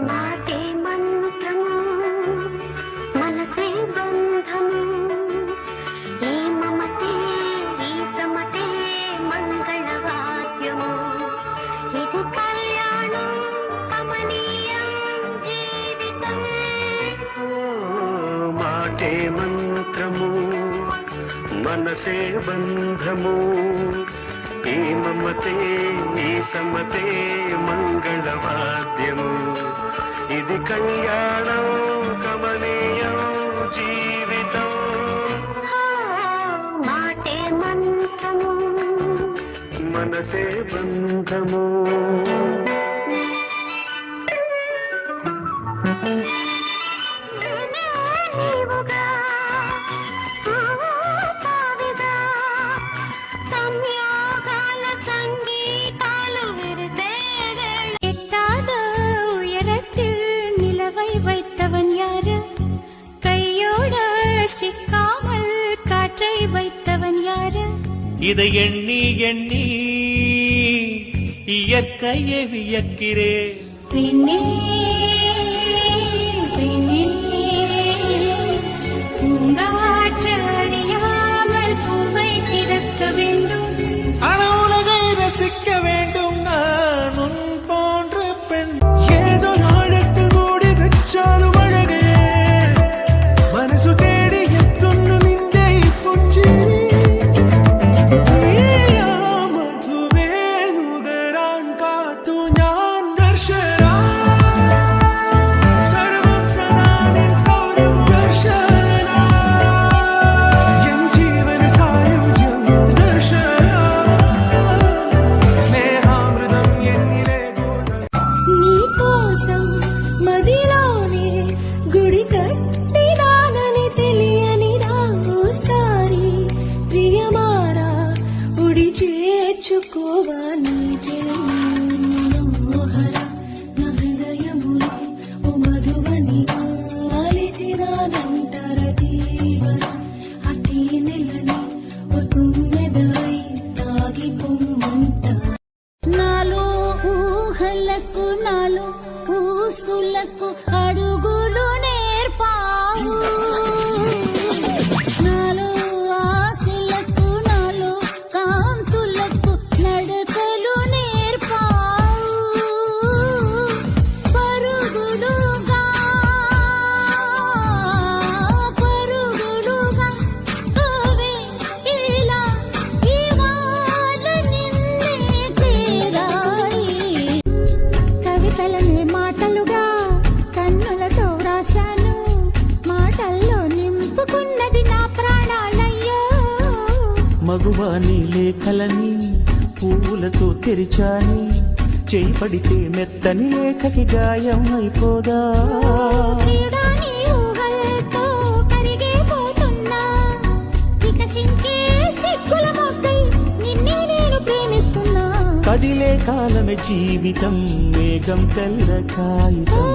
మాటే మంత్రము మనసే బంధము ఈ మమతే ఈ సమతే మంగళవాద్యము ఇది కళ్యాణం కమనీయం జీవితం మాటే మంత్రము మనసే బంధము ఈ మమతే ఈ సమతే మంగళవాద్యము ఇది కళ్యాణం కమనీయం జీవితం మాటే మంత్రము మనసే బంధము నీవుగా పావిగా సంయోగాల సంగీతాలు விருதேகள் எட்டாத உயரத்தில் நிலவை வைத்தவன் யாரு கையோட சிக்காமல் காற்றை வைத்தவன் யாரு இதை எண்ணி எண்ணி இயற்கையை வியக்கிறேன் பெண்ணே பெண்ணே பூங்காற்று அறியாமல் பூவை திறக்க வேண்டும் உலகை ரசிக்க வேண்டும் நான் உன் போன்ற பெண் ஏதோ நாடத்தில் மூடி வச்சாலும் அழகே மனசு தேடி எத்தொன்னு நின்றே புஞ்சிரி മധുവേ നുകരാൻ കാത്തു ഞാൻ ദർശന സർവം സദാ സൗരം ദർശന എൻ ജീവന സായുജ്യം ദർശന സ്നേഹാമൃതം എന്നിലെ నీ కోసం మదిలోనే గుడి కట్టినానని తెలియని ఓసారి ప్రియమారా ఉడి చేర్చుకోవా నీ మనోహర నా హృదయములో ఓ మధువనిగా అలిచినానంటర తీవర అతి నెలని ఓ తుమ్మెదై తాగి పొమ్మంట నాలో ఊహలకు నాలో ఊసులకు అడుగులు నేర్పావు నాలో ఆశలకు నాలో కాంతులకు నడకలు నేర్పావు పరుగులుగా పరుగులుగా అవే ఇలా ఇవాళ నిన్నే చేరాయి కవితలనే మాటలుగా కన్నులతో వ్రాశాను మాటల్లో నింపుకున్నది నా ప్రాణాలయ్యో మగువాని లేఖలని పువ్వులతో తెరిచాని చేయి పడితే మెత్తని లేఖకి గాయం అయిపోదా ప్రియుడా నీ ఊహలతో కరిగిపోతున్నా వికసించే సిగ్గుల మొగ్గై నిన్నే నేను ప్రేమిస్తున్నా కదిలే కాలమే జీవితం మేఘం తెల్ల కాగితం